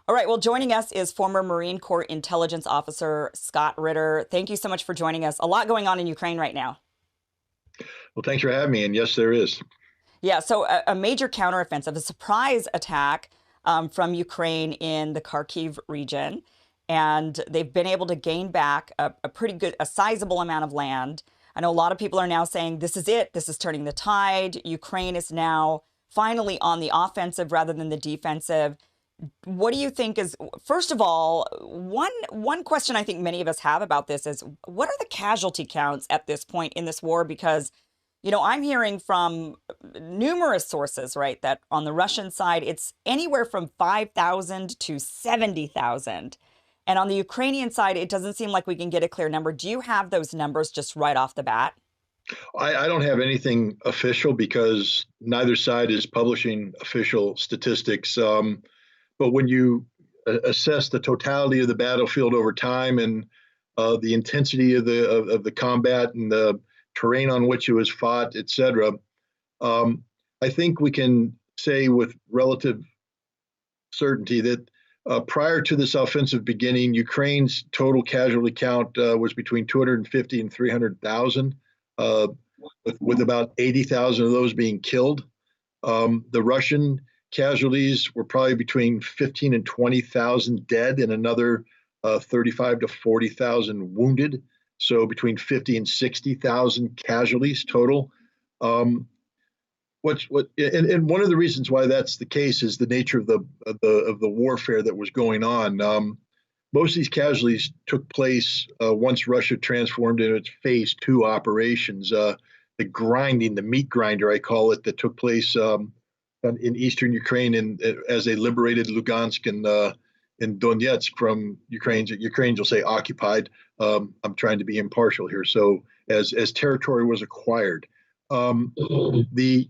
All right. Well, joining us is former Marine Corps intelligence officer Scott Ritter. Thank you so much for joining us. A lot going on in Ukraine right now. Well, thanks for having me. And yes, there is. Yeah. So, a major counteroffensive, a surprise attack from Ukraine in the Kharkiv region. And they've been able to gain back a pretty good, a sizable amount of land. I know a lot of people are now saying this is it. This is turning the tide. Ukraine is now finally on the offensive rather than the defensive. What do you think is, first of all, one question I think many of us have about this is what are the casualty counts at this point in this war? Because, I'm hearing from numerous sources, right, that on the Russian side, it's anywhere from 5,000 to 70,000. And on the Ukrainian side, it doesn't seem like we can get a clear number. Do you have those numbers just right off the bat? I don't have anything official because neither side is publishing official statistics. But when you assess the totality of the battlefield over time and the intensity of the combat and the terrain on which it was fought, et cetera, I think we can say with relative certainty that prior to this offensive beginning, Ukraine's total casualty count was between 250 and 300,000, with about 80,000 of those being killed. The Russian casualties were probably between 15 and 20,000 dead and another 35 to 40,000 wounded. So between 50 and 60,000 casualties total. And one of the reasons why that's the case is the nature of the warfare that was going on. Most of these casualties took place once Russia transformed into its phase two operations. The meat grinder, I call it, that took place in eastern Ukraine and as they liberated Lugansk and Donetsk from Ukrainians will say occupied. I'm trying to be impartial here. So as territory was acquired, the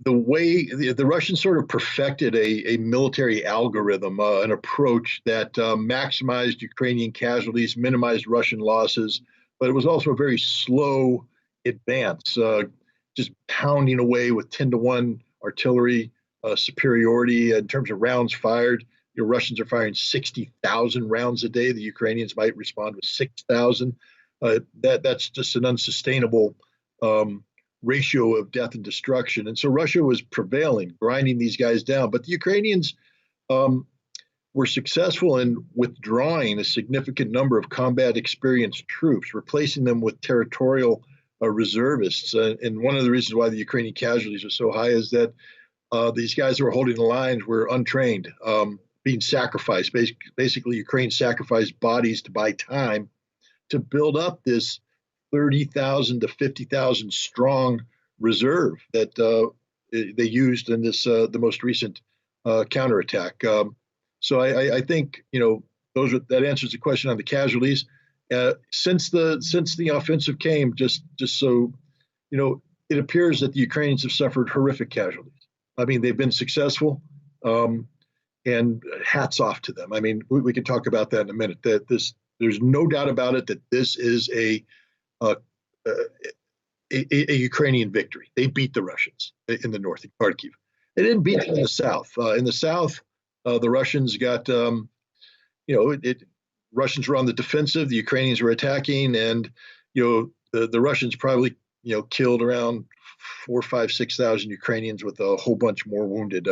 way the Russians sort of perfected a military algorithm, an approach that maximized Ukrainian casualties, minimized Russian losses, but it was also a very slow advance, just pounding away with 10-to-1 artillery superiority in terms of rounds fired. Russians are firing 60,000 rounds a day. The Ukrainians might respond with 6,000. That's just an unsustainable ratio of death and destruction. And so Russia was prevailing, grinding these guys down. But the Ukrainians were successful in withdrawing a significant number of combat experienced troops, replacing them with territorial reservists. And one of the reasons why the Ukrainian casualties are so high is that these guys that were holding the lines were untrained, being sacrificed. Basically, Ukraine sacrificed bodies to buy time to build up this 30,000 to 50,000 strong reserve that they used in this the most recent counterattack. So I think that answers the question on the casualties. Since the offensive came, just so it appears that the Ukrainians have suffered horrific casualties. I mean, they've been successful, and hats off to them. I mean, we can talk about that in a minute. There's no doubt about it that this is a Ukrainian victory. They beat the Russians in the north, in Kharkiv. They didn't beat them in the south. In the south, the Russians got, Russians were on the defensive, the Ukrainians were attacking, and the Russians probably killed around 4, 5, 6,000 Ukrainians with a whole bunch more wounded.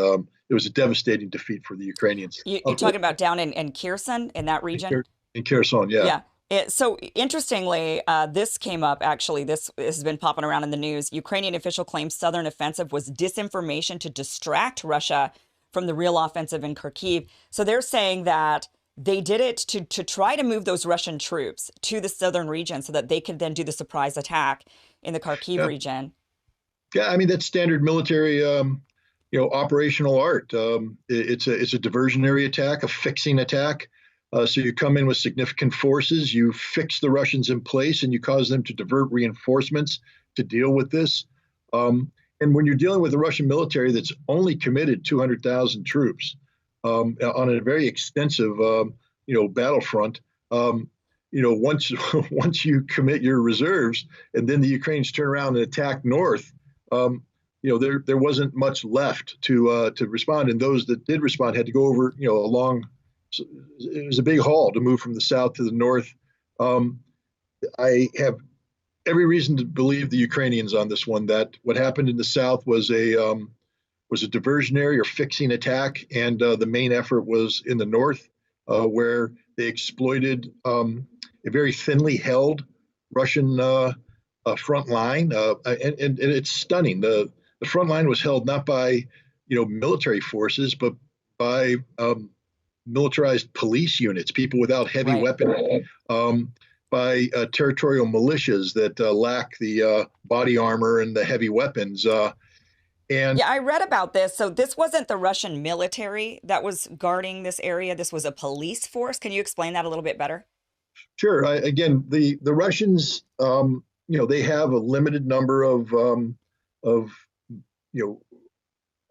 It was a devastating defeat for the Ukrainians. You're talking about down in Kherson, in that region? In Kherson, yeah. Yeah. So interestingly, this came up, actually, this has been popping around in the news. Ukrainian official claims Southern offensive was disinformation to distract Russia from the real offensive in Kharkiv. So they're saying that they did it to try to move those Russian troops to the southern region so that they could then do the surprise attack in the Kharkiv region. Yeah, I mean, that's standard military, operational art. It's a diversionary attack, a fixing attack. So you come in with significant forces, you fix the Russians in place, and you cause them to divert reinforcements to deal with this. And when you're dealing with a Russian military that's only committed 200,000 troops on a very extensive, battlefront, once once you commit your reserves, and then the Ukrainians turn around and attack north, there wasn't much left to respond, and those that did respond had to go over, a long. It was a big haul to move from the south to the north. I have every reason to believe the Ukrainians on this one, that what happened in the south was a diversionary or fixing attack, and the main effort was in the north, where they exploited a very thinly held Russian front line, and it's stunning. The front line was held not by military forces, but by militarized police units, people without heavy Right. weaponry, by territorial militias that lack the body armor and the heavy weapons. And Yeah, I read about this. So this wasn't the Russian military that was guarding this area. This was a police force. Can you explain that a little bit better? sure, again, the Russians, they have a limited number of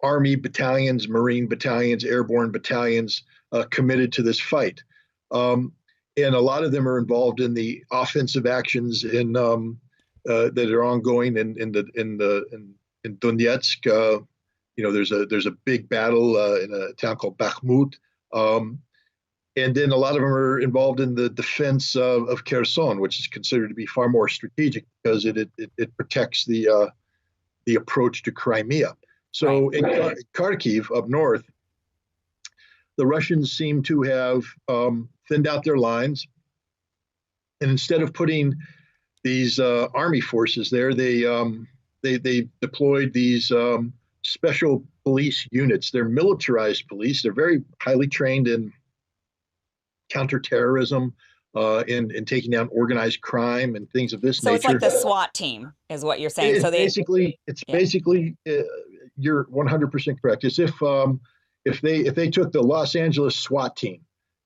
Army battalions, Marine battalions, airborne battalions committed to this fight. And a lot of them are involved in the offensive actions that are ongoing in Donetsk. There's a big battle in a town called Bakhmut, and then a lot of them are involved in the defense of Kherson, which is considered to be far more strategic because it protects the approach to Crimea. So Right. in Kharkiv up north, the Russians seem to have thinned out their lines, and instead of putting these army forces there, they deployed these special police units. They're militarized police. They're very highly trained in counterterrorism, in taking down organized crime and things of this So it's nature. like the SWAT team, is what you're saying. It's So they, basically, it's yeah. basically, you're 100% correct. It's if they took the Los Angeles SWAT team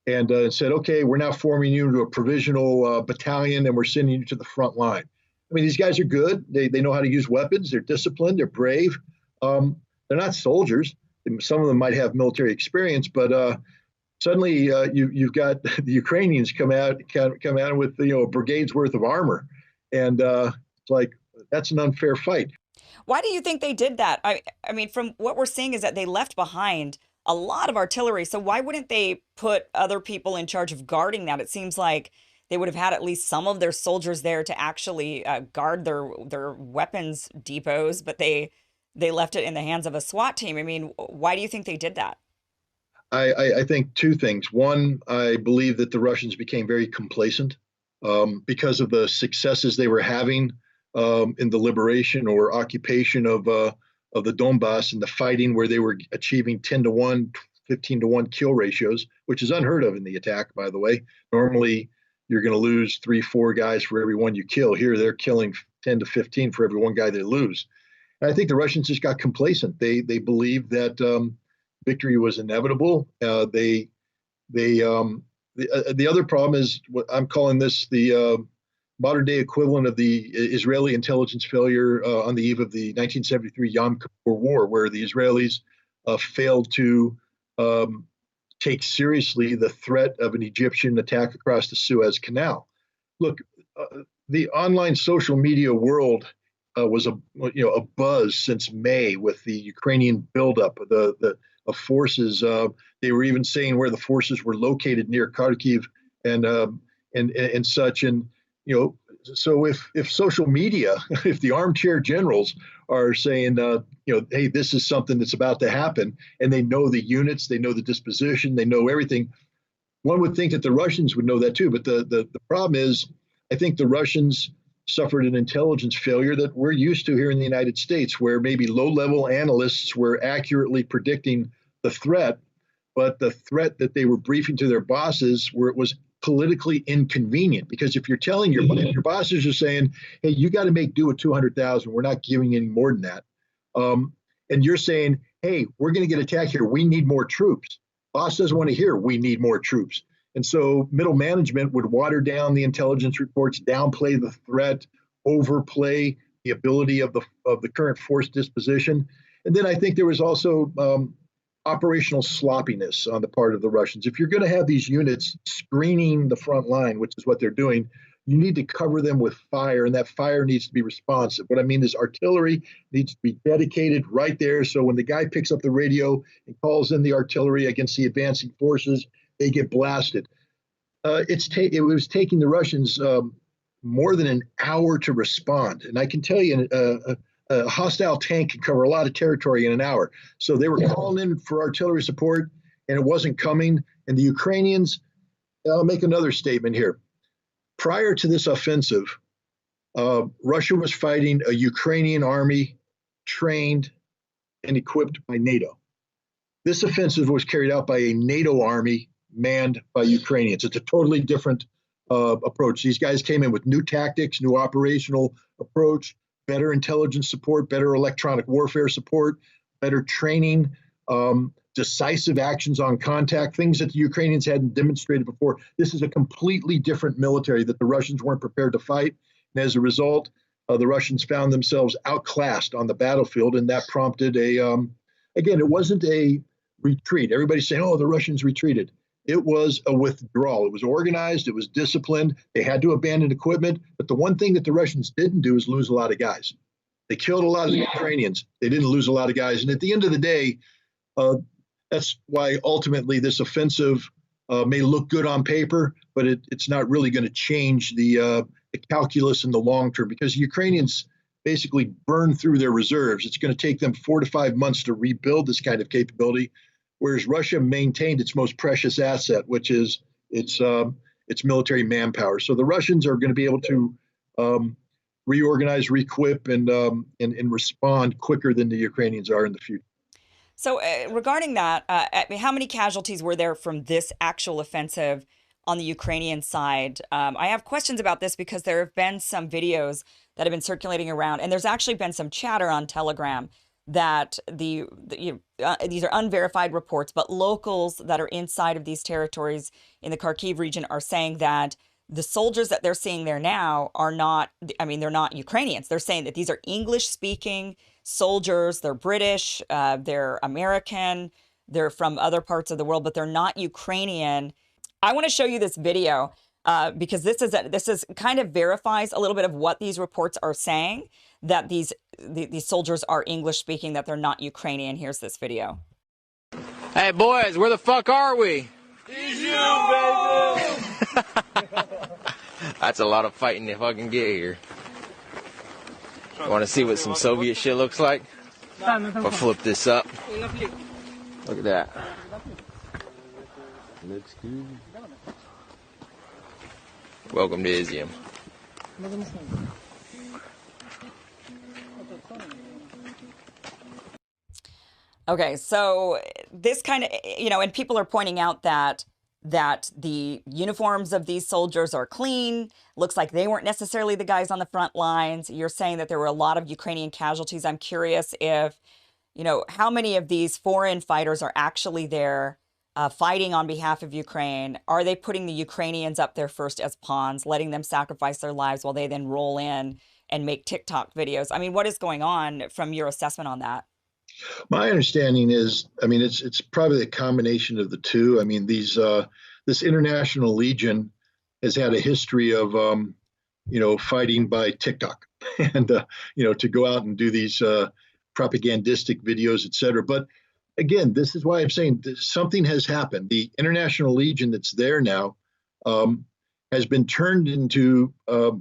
and said, okay, we're now forming you into a provisional battalion and we're sending you to the front line. I mean, these guys are good. They know how to use weapons. They're disciplined. They're brave. They're not soldiers. Some of them might have military experience, but suddenly you've got the Ukrainians come out with a brigade's worth of armor, and it's like that's an unfair fight. Why do you think they did that? I mean, from what we're seeing is that they left behind a lot of artillery. So why wouldn't they put other people in charge of guarding that? It seems like they would have had at least some of their soldiers there to actually guard their weapons depots, but they left it in the hands of a SWAT team. I mean, why do you think they did that? I think two things. One, I believe that the Russians became very complacent because of the successes they were having in the liberation or occupation of the Donbass and the fighting, where they were achieving 10-1, 15-1 kill ratios, which is unheard of in the attack, by the way. Normally, you're going to lose 3-4 guys for every one you kill. Here, they're killing 10 to 15 for every one guy they lose. And I think the Russians just got complacent. They believed that victory was inevitable. The other problem is what I'm calling this the modern day equivalent of the Israeli intelligence failure on the eve of the 1973 Yom Kippur War, where the Israelis failed to take seriously the threat of an Egyptian attack across the Suez Canal. Look, the online social media world was a buzz since May with the Ukrainian buildup of the forces. They were even saying where the forces were located near Kharkiv and such. And so if social media, if the armchair generals are saying, hey, this is something that's about to happen, and they know the units, they know the disposition, they know everything, one would think that the Russians would know that too. But the problem is, I think the Russians suffered an intelligence failure that we're used to here in the United States, where maybe low-level analysts were accurately predicting the threat, but the threat that they were briefing to their bosses was politically inconvenient. Because if you're telling if your bosses are saying, hey, you got to make do with 200,000, we're not giving any more than that. And you're saying, hey, we're going to get attacked here. We need more troops. Boss doesn't want to hear we need more troops. And so middle management would water down the intelligence reports, downplay the threat, overplay the ability of the current force disposition. And then I think there was also operational sloppiness on the part of the Russians. If you're going to have these units screening the front line, which is what they're doing, you need to cover them with fire, and that fire needs to be responsive. What I mean is artillery needs to be dedicated right there. So when the guy picks up the radio and calls in the artillery against the advancing forces, they get blasted. It was taking the Russians more than an hour to respond. And I can tell you, a hostile tank can cover a lot of territory in an hour. So they were calling in for artillery support, and it wasn't coming. And the Ukrainians, I'll make another statement here. Prior to this offensive, Russia was fighting a Ukrainian army trained and equipped by NATO. This offensive was carried out by a NATO army manned by Ukrainians. It's a totally different approach. These guys came in with new tactics, new operational approach, better intelligence support, better electronic warfare support, better training, decisive actions on contact, things that the Ukrainians hadn't demonstrated before. This is a completely different military that the Russians weren't prepared to fight. And as a result, the Russians found themselves outclassed on the battlefield, and that prompted again, it wasn't a retreat. Everybody's saying, oh, the Russians retreated. It was a withdrawal. It was organized. It was disciplined. They had to abandon equipment. But the one thing that the Russians didn't do is lose a lot of guys. They killed a lot of the Ukrainians. They didn't lose a lot of guys. And at the end of the day, that's why ultimately this offensive may look good on paper, but it's not really going to change the calculus in the long term, because the Ukrainians basically burned through their reserves. It's going to take them 4 to 5 months to rebuild this kind of capability, whereas Russia maintained its most precious asset, which is its military manpower. So the Russians are going to be able to reorganize, requip, and respond quicker than the Ukrainians are in the future. So regarding that, how many casualties were there from this actual offensive on the Ukrainian side? I have questions about this because there have been some videos that have been circulating around, and there's actually been some chatter on Telegram that these are unverified reports, but locals that are inside of these territories in the Kharkiv region are saying that the soldiers that they're seeing there now are not, they're not Ukrainians. They're saying that these are English-speaking soldiers. They're British, they're American, they're from other parts of the world, but they're not Ukrainian. I want to show you this video because this is kind of verifies a little bit of what these reports are saying, that these soldiers are English speaking, that they're not Ukrainian. Here's this video. Hey boys, where the fuck are we? It's you, baby! That's a lot of fighting if I can get here. Want to see what some Soviet shit looks like? I'll flip this up. Look at that. Looks good. Welcome to Izium. Okay, so this kind of, and people are pointing out that the uniforms of these soldiers are clean. Looks like they weren't necessarily the guys on the front lines. You're saying that there were a lot of Ukrainian casualties. I'm curious if, how many of these foreign fighters are actually there fighting on behalf of Ukraine? Are they putting the Ukrainians up there first as pawns, letting them sacrifice their lives while they then roll in and make TikTok videos? What is going on from your assessment on that? My understanding is, it's probably a combination of the two. This International Legion has had a history of, fighting by TikTok and, to go out and do these propagandistic videos, et cetera. But again, this is why I'm saying something has happened. The International Legion that's there now has been turned into a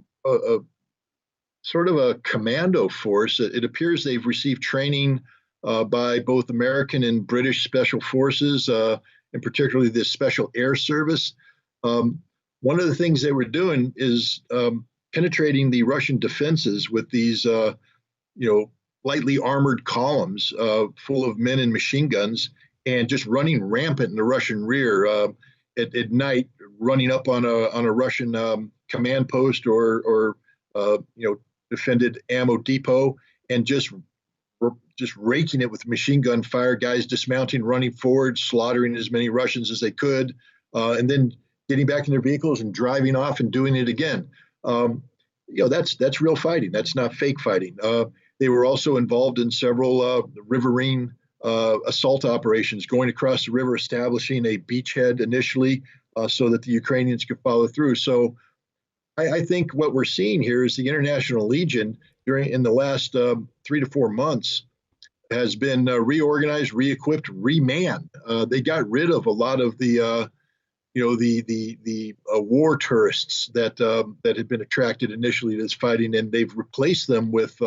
sort of a commando force. It appears they've received training by both American and British special forces, and particularly the Special Air Service. One of the things they were doing is penetrating the Russian defenses with these, lightly armored columns full of men and machine guns, and just running rampant in the Russian rear at night, running up on a Russian command post or defended ammo depot, and just raking it with machine gun fire, guys dismounting, running forward, slaughtering as many Russians as they could, and then getting back in their vehicles and driving off and doing it again. That's real fighting. That's not fake fighting. They were also involved in several riverine assault operations, going across the river, establishing a beachhead initially so that the Ukrainians could follow through. So I think what we're seeing here is the International Legion in the last 3 to 4 months has been reorganized, re-equipped, remanned. They got rid of a lot of the war tourists that had been attracted initially to this fighting, and they've replaced them with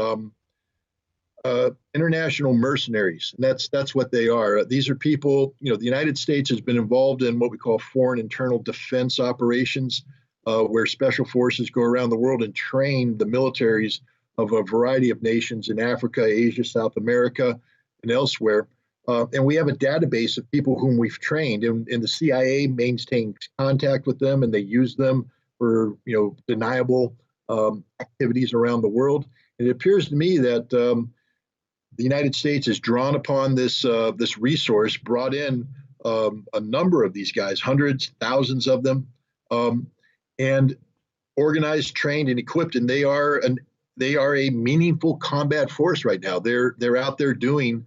international mercenaries. And that's what they are. These are people. The United States has been involved in what we call foreign internal defense operations, where special forces go around the world and train the militaries of a variety of nations in Africa, Asia, South America, and elsewhere. And we have a database of people whom we've trained, and the CIA maintains contact with them, and they use them for deniable activities around the world. And it appears to me that the United States has drawn upon this resource, brought in a number of these guys, hundreds, thousands of them, and organized, trained, and equipped, and they are a meaningful combat force right now. They're out there doing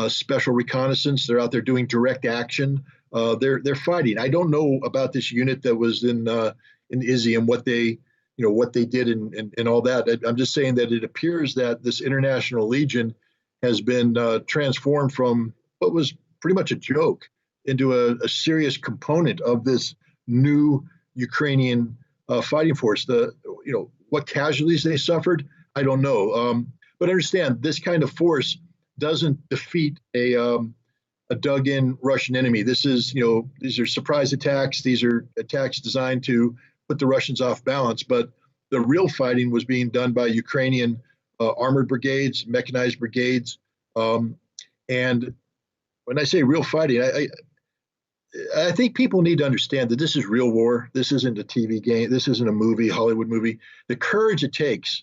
special reconnaissance. They're out there doing direct action. They're fighting. I don't know about this unit that was in Izzy and what they did and all that. I'm just saying that it appears that this International Legion has been transformed from what was pretty much a joke into a serious component of this new Ukrainian fighting force. What casualties they suffered, I don't know. But understand, this kind of force doesn't defeat a dug-in Russian enemy. These are surprise attacks. These are attacks designed to put the Russians off balance. But the real fighting was being done by Ukrainian armored brigades, mechanized brigades. And when I say real fighting, I think people need to understand that this is real war. This isn't a TV game. This isn't a movie, Hollywood movie. The courage it takes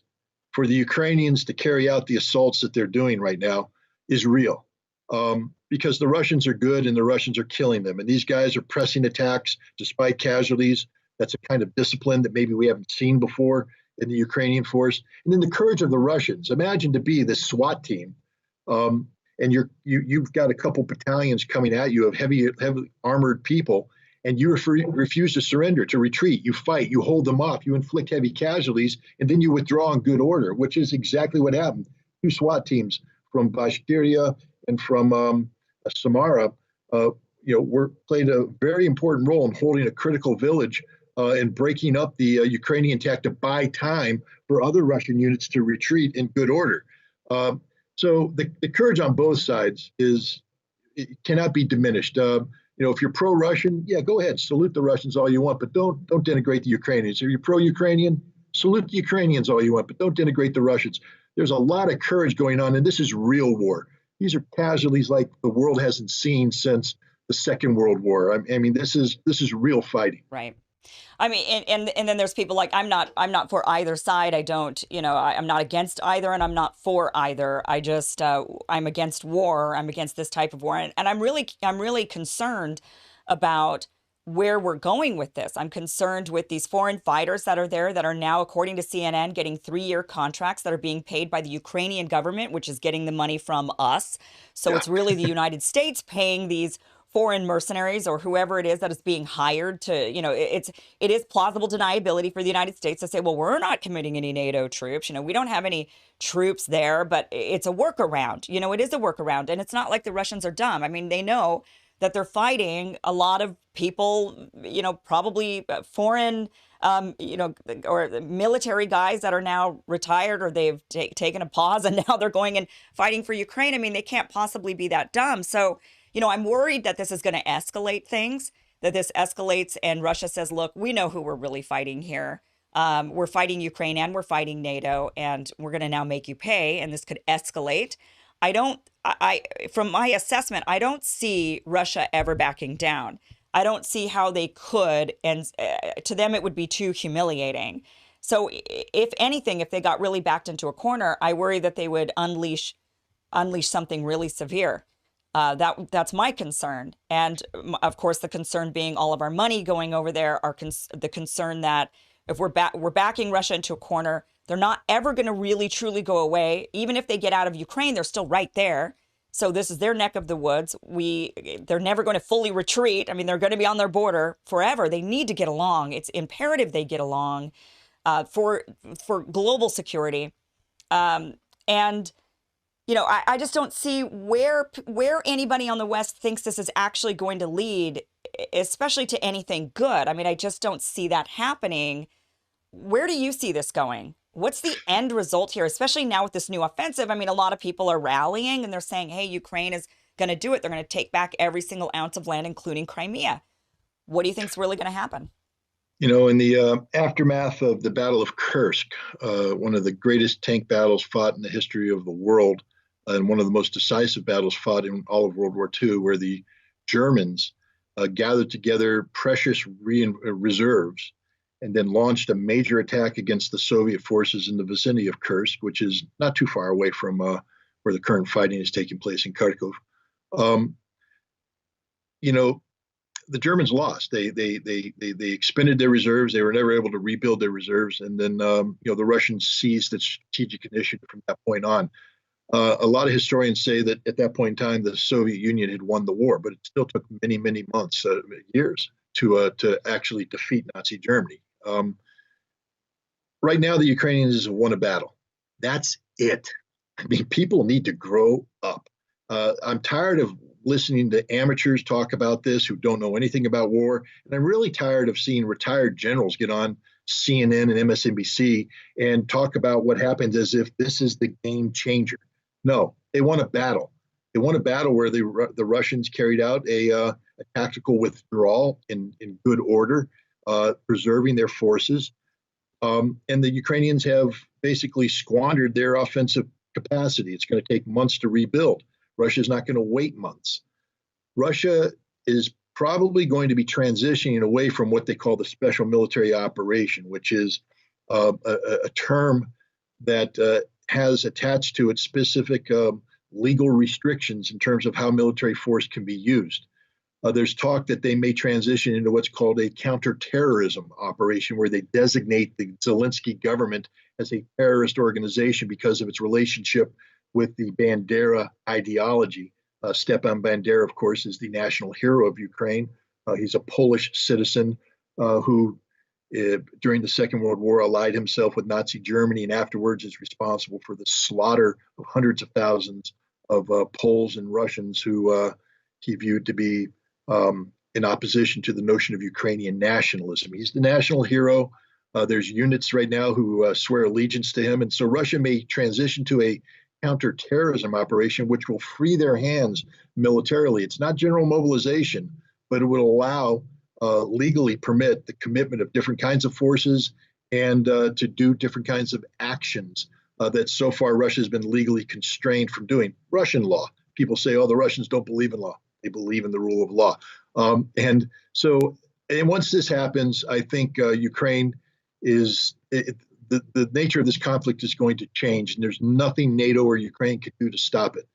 for the Ukrainians to carry out the assaults that they're doing right now is real, because the Russians are good and the Russians are killing them. And these guys are pressing attacks despite casualties. That's a kind of discipline that maybe we haven't seen before in the Ukrainian force. And then the courage of the Russians. Imagine to be this SWAT team, and you've got a couple battalions coming at you of heavy armored people, and you refuse to surrender, to retreat. You fight, you hold them off, you inflict heavy casualties, and then you withdraw in good order, which is exactly what happened. 2 SWAT teams from Bashkiria and from Samara, played a very important role in holding a critical village and breaking up the Ukrainian attack to buy time for other Russian units to retreat in good order. So the courage on both sides cannot be diminished. If you're pro-Russian, yeah, go ahead, salute the Russians all you want, but don't denigrate the Ukrainians. If you're pro-Ukrainian, salute the Ukrainians all you want, but don't denigrate the Russians. There's a lot of courage going on, and this is real war. These are casualties like the world hasn't seen since the Second World War. I mean, this is real fighting. Right. I mean, and then there's people like, I'm not for either side. I don't, I'm not against either, and I'm not for either. I just, I'm against war. I'm against this type of war. And I'm really concerned about where we're going with this. I'm concerned with these foreign fighters that are there that are now, according to CNN, getting 3-year contracts that are being paid by the Ukrainian government, which is getting the money from us. So it's really the United States paying these foreign mercenaries or whoever it is that is being hired to, it is plausible deniability for the United States to say, well, we're not committing any NATO troops. We don't have any troops there, but it's a workaround. It is a workaround. And it's not like the Russians are dumb. I mean, they know that they're fighting a lot of people, probably foreign, or military guys that are now retired, or they've taken a pause and now they're going and fighting for Ukraine. I mean, they can't possibly be that dumb. So, I'm worried that this is going to escalate things, that this escalates and Russia says, look, we know who we're really fighting here. We're fighting Ukraine and we're fighting NATO, and we're going to now make you pay. And this could escalate. From my assessment, I don't see Russia ever backing down. I don't see how they could. And to them, it would be too humiliating. So if anything, if they got really backed into a corner, I worry that they would unleash something really severe. That's my concern. And of course, the concern being all of our money going over there, the concern that if we're backing Russia into a corner, they're not ever going to really truly go away. Even if they get out of Ukraine, they're still right there. So this is their neck of the woods. They're never going to fully retreat. I mean, they're going to be on their border forever. They need to get along. It's imperative they get along. for global security. And you know, I just don't see where anybody on the West thinks this is actually going to lead, especially to anything good. I mean, I just don't see that happening. Where do you see this going? What's the end result here, especially now with this new offensive? I mean, a lot of people are rallying and they're saying, hey, Ukraine is going to do it. They're going to take back every single ounce of land, including Crimea. What do you think is really going to happen? You know, in the aftermath of the Battle of Kursk, one of the greatest tank battles fought in the history of the world, and one of the most decisive battles fought in all of World War II, where the Germans gathered together precious reserves and then launched a major attack against the Soviet forces in the vicinity of Kursk, which is not too far away from where the current fighting is taking place in Kharkiv. You know, the Germans lost. They expended their reserves. They were never able to rebuild their reserves, and then you know, the Russians seized the strategic initiative from that point on. A lot of historians say that at that point in time, the Soviet Union had won the war, but it still took many, many months, years, to actually defeat Nazi Germany. Right now, the Ukrainians have won a battle. That's it. I mean, people need to grow up. I'm tired of listening to amateurs talk about this who don't know anything about war, and I'm really tired of seeing retired generals get on CNN and MSNBC and talk about what happens as if this is the game changer. No, they won a battle. They won a battle where the Russians carried out a tactical withdrawal in good order, preserving their forces. And the Ukrainians have basically squandered their offensive capacity. It's going to take months to rebuild. Russia's not going to wait months. Russia is probably going to be transitioning away from what they call the special military operation, which is a term that has attached to it specific legal restrictions in terms of how military force can be used. There's talk that they may transition into what's called a counterterrorism operation, where they designate the Zelensky government as a terrorist organization because of its relationship with the Bandera ideology. Stepan Bandera, of course, is the national hero of Ukraine. He's a Polish citizen who, during the Second World War, allied himself with Nazi Germany, and afterwards is responsible for the slaughter of hundreds of thousands of Poles and Russians who he viewed to be in opposition to the notion of Ukrainian nationalism. He's the national hero. There's units right now who swear allegiance to him. And so Russia may transition to a counterterrorism operation, which will free their hands militarily. It's not general mobilization, but it will allow, legally permit the commitment of different kinds of forces and to do different kinds of actions that so far Russia has been legally constrained from doing. Russian law. People say, oh, the Russians don't believe in law. They believe in the rule of law. And once this happens, I think Ukraine is, the nature of this conflict is going to change, and there's nothing NATO or Ukraine can do to stop it.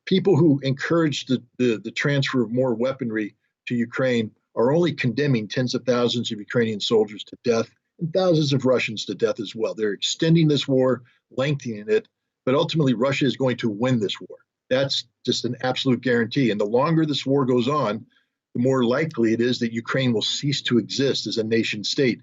People who encourage the transfer of more weaponry to Ukraine are only condemning tens of thousands of Ukrainian soldiers to death and thousands of Russians to death as well. They're extending this war, lengthening it, but ultimately Russia is going to win this war. That's just an absolute guarantee. And the longer this war goes on, the more likely it is that Ukraine will cease to exist as a nation state.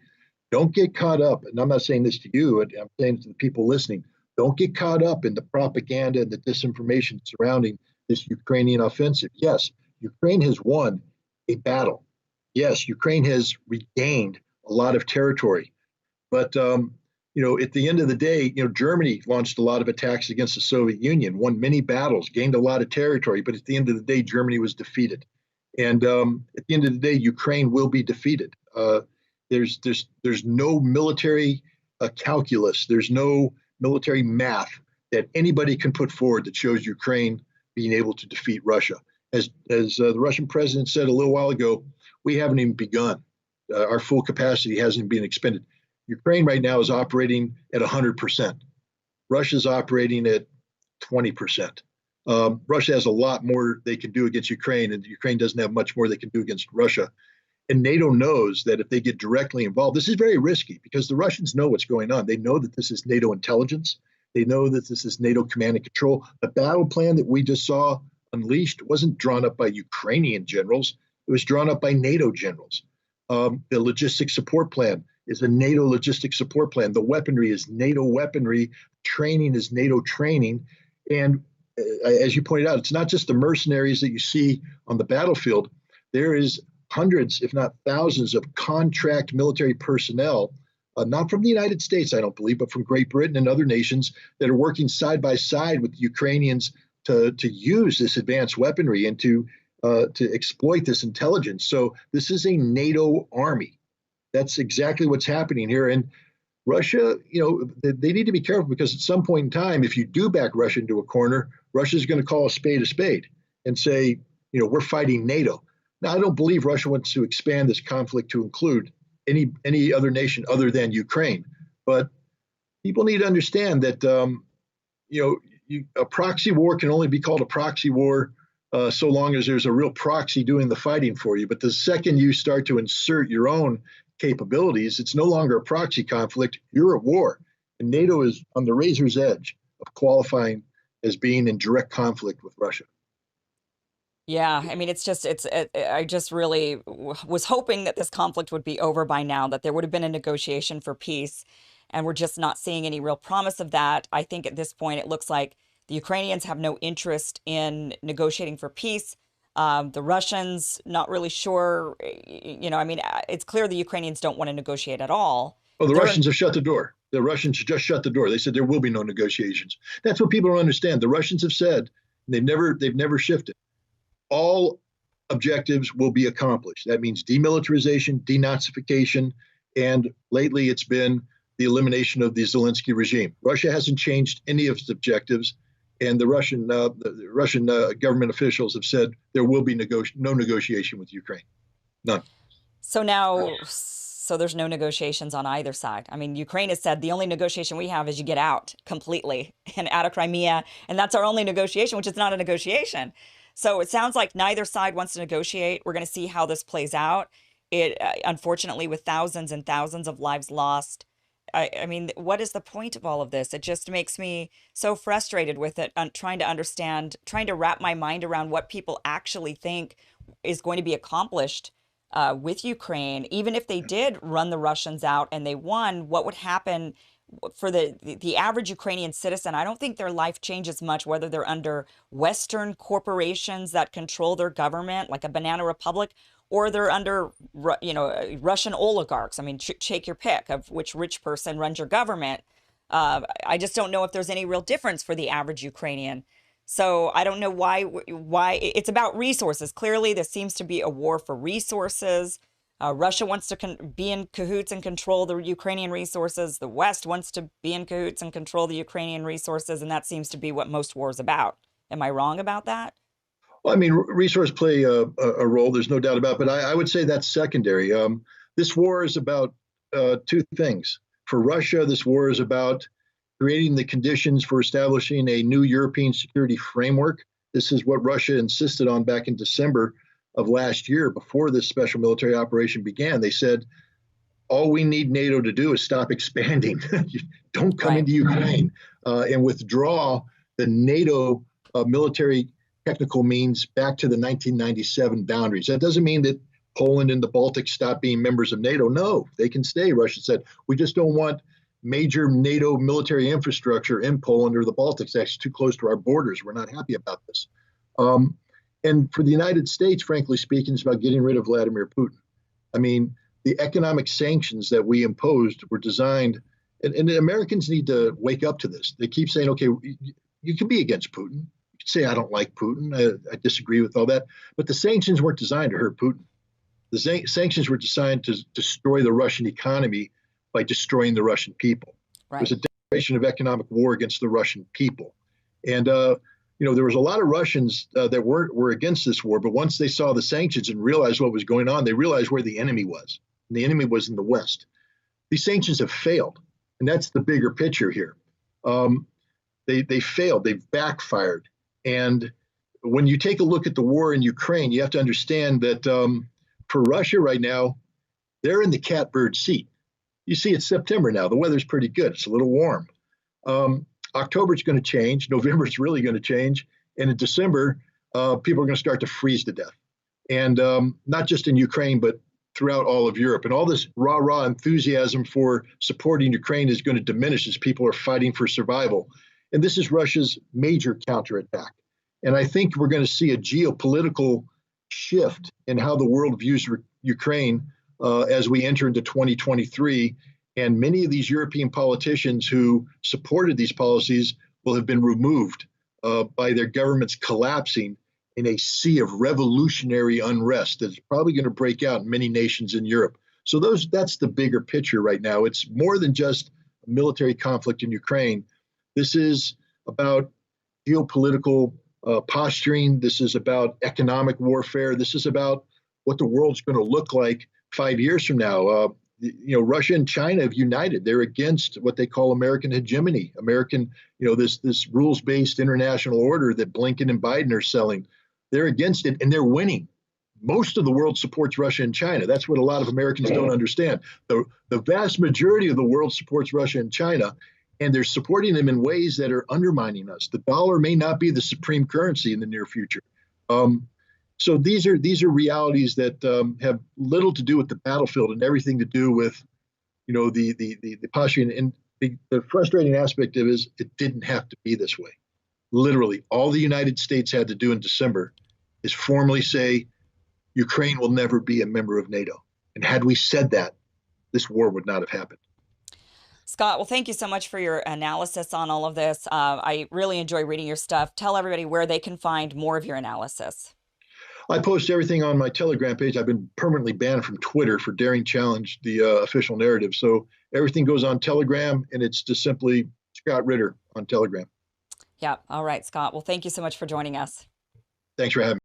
Don't get caught up, and I'm not saying this to you, I'm saying to the people listening, don't get caught up in the propaganda and the disinformation surrounding this Ukrainian offensive. Yes, Ukraine has won a battle. Yes, Ukraine has regained a lot of territory. But, at the end of the day, Germany launched a lot of attacks against the Soviet Union, won many battles, gained a lot of territory. But at the end of the day, Germany was defeated. And at the end of the day, Ukraine will be defeated. There's no military calculus. There's no military math that anybody can put forward that shows Ukraine being able to defeat Russia. As the Russian president said a little while ago, we haven't even begun. Our full capacity hasn't been expended. Ukraine right now is operating at 100%. Russia's operating at 20%. Russia has a lot more they can do against Ukraine, and Ukraine doesn't have much more they can do against Russia. And NATO knows that if they get directly involved, this is very risky because the Russians know what's going on. They know that this is NATO intelligence. They know that this is NATO command and control. The battle plan that we just saw unleashed wasn't drawn up by Ukrainian generals. It was drawn up by NATO generals. The logistics support plan is a NATO logistic support plan. The weaponry is NATO weaponry, training is NATO training. And as you pointed out, it's not just the mercenaries that you see on the battlefield. There is hundreds, if not thousands, of contract military personnel, not from the United States, I don't believe, but from Great Britain and other nations that are working side by side with the Ukrainians to use this advanced weaponry and to exploit this intelligence. So this is a NATO army. That's exactly what's happening here. And Russia, they need to be careful, because at some point in time, if you do back Russia into a corner, Russia's going to call a spade and say, we're fighting NATO. Now, I don't believe Russia wants to expand this conflict to include any other nation other than Ukraine. But people need to understand that, a proxy war can only be called a proxy war so long as there's a real proxy doing the fighting for you. But the second you start to insert your own capabilities, it's no longer a proxy conflict, you're at war. And NATO is on the razor's edge of qualifying as being in direct conflict with Russia. Yeah, I mean, I just really was hoping that this conflict would be over by now, that there would have been a negotiation for peace, and we're just not seeing any real promise of that. I think at this point, it looks like the Ukrainians have no interest in negotiating for peace. The Russians, not really sure, it's clear the Ukrainians don't want to negotiate at all. Well, the Russians have shut the door. The Russians just shut the door. They said there will be no negotiations. That's what people don't understand. The Russians have said, they've never shifted, all objectives will be accomplished. That means demilitarization, denazification, and lately it's been the elimination of the Zelensky regime. Russia hasn't changed any of its objectives, and the Russian government officials have said there will be no negotiation with Ukraine. None. So there's no negotiations on either side. I mean, Ukraine has said the only negotiation we have is you get out completely and out of Crimea, and that's our only negotiation, which is not a negotiation. So it sounds like neither side wants to negotiate. We're going to see how this plays out. It, unfortunately, with thousands and thousands of lives lost. I mean, what is the point of all of this? It just makes me so frustrated with it, trying to understand, trying to wrap my mind around what people actually think is going to be accomplished with Ukraine. Even if they did run the Russians out and they won, what would happen for the average Ukrainian citizen? I don't think their life changes much, whether they're under Western corporations that control their government, like a banana republic, or they're under, Russian oligarchs. I mean, take your pick of which rich person runs your government. I just don't know if there's any real difference for the average Ukrainian. So I don't know why it's about resources. Clearly, there seems to be a war for resources. Russia wants to be in cahoots and control the Ukrainian resources. The West wants to be in cahoots and control the Ukrainian resources. And that seems to be what most wars about. Am I wrong about that? Well, I mean, resources play a role. There's no doubt about it. But I would say that's secondary. This war is about two things. For Russia, this war is about creating the conditions for establishing a new European security framework. This is what Russia insisted on back in December of last year, before this special military operation began. They said, all we need NATO to do is stop expanding. Don't come into Ukraine and withdraw the NATO military technical means back to the 1997 boundaries. That doesn't mean that Poland and the Baltics stop being members of NATO. No, they can stay, Russia said. We just don't want major NATO military infrastructure in Poland or the Baltics. That's too close to our borders. We're not happy about this. And for the United States, frankly speaking, it's about getting rid of Vladimir Putin. I mean, the economic sanctions that we imposed were designed, and the Americans need to wake up to this. They keep saying, okay, you can be against Putin. You can say, I don't like Putin. I disagree with all that. But the sanctions weren't designed to hurt Putin. The sanctions were designed to destroy the Russian economy by destroying the Russian people. Right. It was a declaration of economic war against the Russian people. And, there was a lot of Russians that were against this war, but once they saw the sanctions and realized what was going on, they realized where the enemy was. And the enemy was in the West. These sanctions have failed, and that's the bigger picture here. They failed. They've backfired. And when you take a look at the war in Ukraine, you have to understand that for Russia right now, they're in the catbird seat. You see, it's September now. The weather's pretty good. It's a little warm. October is going to change. November is really going to change. And in December, people are going to start to freeze to death. And not just in Ukraine, but throughout all of Europe. And all this rah-rah enthusiasm for supporting Ukraine is going to diminish as people are fighting for survival. And this is Russia's major counterattack. And I think we're going to see a geopolitical shift in how the world views Ukraine as we enter into 2023. And many of these European politicians who supported these policies will have been removed by their governments collapsing in a sea of revolutionary unrest that's probably going to break out in many nations in Europe. So that's the bigger picture right now. It's more than just a military conflict in Ukraine. This is about geopolitical posturing. This is about economic warfare. This is about what the world's going to look like 5 years from now. Russia and China have united. They're against what they call American hegemony, this rules-based international order that Blinken and Biden are selling. They're against it, and they're winning. Most of the world supports Russia and China. That's what a lot of Americans don't understand. The vast majority of the world supports Russia and China, and they're supporting them in ways that are undermining us. The dollar may not be the supreme currency in the near future. So these are realities that have little to do with the battlefield and everything to do with, the posturing. And the frustrating aspect of it is it didn't have to be this way. Literally, all the United States had to do in December is formally say, Ukraine will never be a member of NATO. And had we said that, this war would not have happened. Scott, well, thank you so much for your analysis on all of this. I really enjoy reading your stuff. Tell everybody where they can find more of your analysis. I post everything on my Telegram page. I've been permanently banned from Twitter for daring challenge the official narrative. So everything goes on Telegram, and it's just simply Scott Ritter on Telegram. Yeah. All right, Scott. Well, thank you so much for joining us. Thanks for having me.